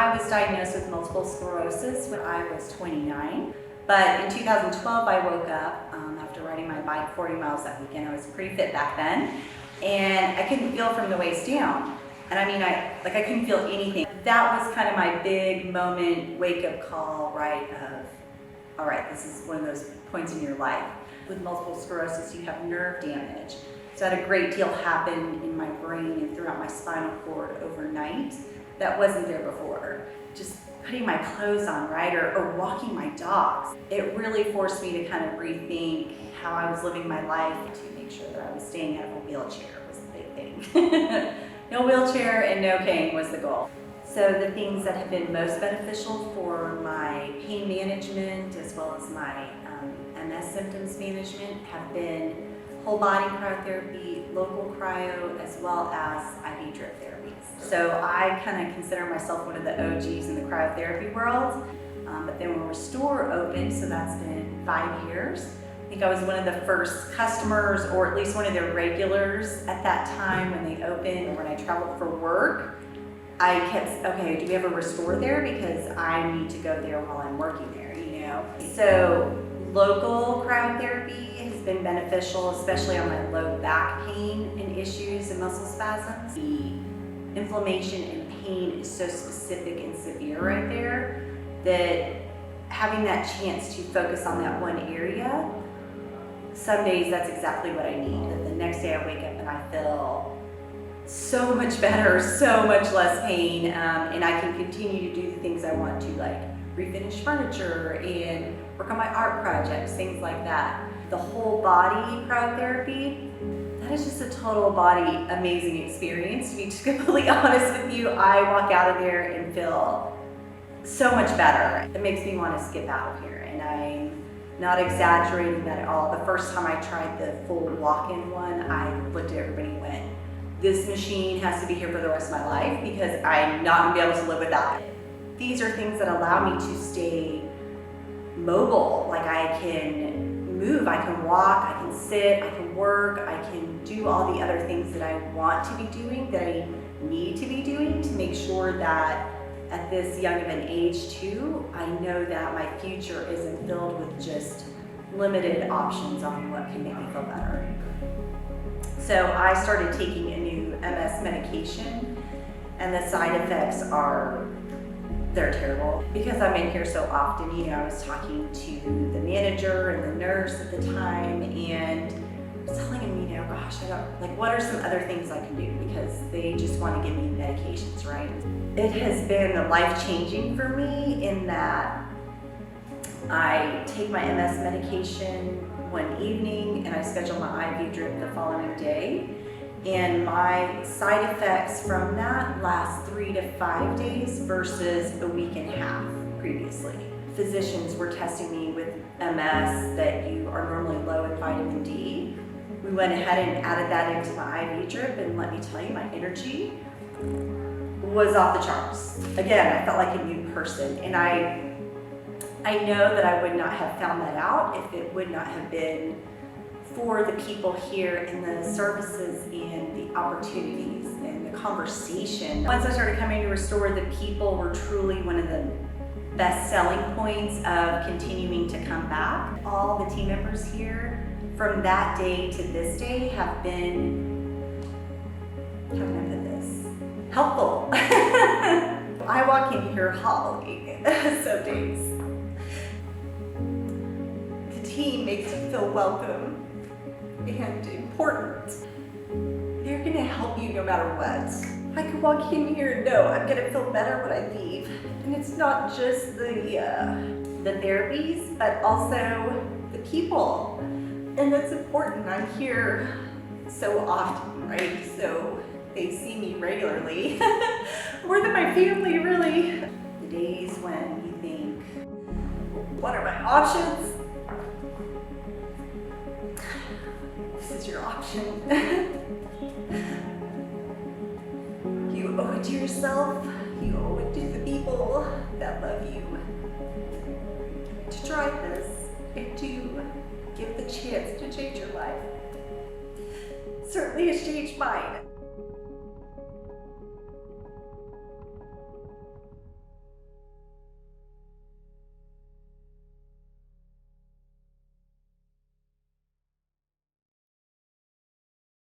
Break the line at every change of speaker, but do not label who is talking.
I was diagnosed with multiple sclerosis when I was 29. But in 2012, I woke up after riding my bike 40 miles that weekend. I was pretty fit back then, and I couldn't feel from the waist down. And I mean, I couldn't feel anything. That was kind of my big moment, wake-up call, right, of, all right, this is one of those points in your life. With multiple sclerosis, you have nerve damage. So I had a great deal happen in my brain and throughout my spinal cord overnight that wasn't there before. Just putting my clothes on, right, or walking my dogs. It really forced me to kind of rethink how I was living my life to make sure that I was staying out of a wheelchair was the big thing. No wheelchair and no cane was the goal. So the things that have been most beneficial for my pain management as well as my MS symptoms management have been whole body cryotherapy, local cryo, as well as IV drip therapies. So I kind of consider myself one of the OGs in the cryotherapy world. But then when Restore opened, so that's been 5 years, I think I was one of the first customers, or at least one of their regulars at that time when they opened. When I traveled for work, I kept, okay, do we have a Restore there? Because I need to go there while I'm working there, you know? So local cryotherapy has been beneficial, especially on my low back pain and issues and muscle spasms. The inflammation and pain is so specific and severe right there that having that chance to focus on that one area, some days that's exactly what I need. That the next day I wake up and I feel so much better, so much less pain, and I can continue to do the things I want to, like refinish furniture and work on my art projects, things like that. The whole body cryotherapy, that is just a total body amazing experience. To be completely honest with you, I walk out of there and feel so much better. It makes me want to skip out of here, and I'm not exaggerating that at all. The first time I tried the full walk-in one, I looked at everybody and went, this machine has to be here for the rest of my life because I'm not going to be able to live without it. These are things that allow me to stay mobile. Like I can move, I can walk, I can sit, I can work, I can do all the other things that I want to be doing, that I need to be doing to make sure that at this young of an age too, I know that my future isn't filled with just limited options on what can make me feel better. So I started taking a new MS medication, and the side effects they're terrible. Because I'm in here so often, you know, I was talking to the manager and the nurse at the time, and I was telling him, you know, gosh, what are some other things I can do? Because they just want to give me medications, right? It has been life-changing for me in that I take my MS medication one evening and I schedule my IV drip the following day. And my side effects from that last 3 to 5 days versus a week and a half previously. Physicians were testing me with MS that you are normally low in vitamin D. We went ahead and added that into my IV drip, and let me tell you, my energy was off the charts. Again, I felt like a new person, and I know that I would not have found that out if it would not have been for the people here and the services and the opportunities and the conversation. Once I started coming to Restore, the people were truly one of the best selling points of continuing to come back. All the team members here from that day to this day have been, how can I put this, helpful. I walk in here hollering some days. The team makes you feel welcome and important. They're gonna help you no matter what. I could walk in here and know I'm gonna feel better when I leave. And it's not just the therapies, but also the people. And that's important. I'm here so often, right? So they see me regularly. More than my family, really. The days when you think, what are my options? This is your option. You owe it to yourself. You owe it to the people that love you to try this and to give the chance to change your life. Certainly has changed mine.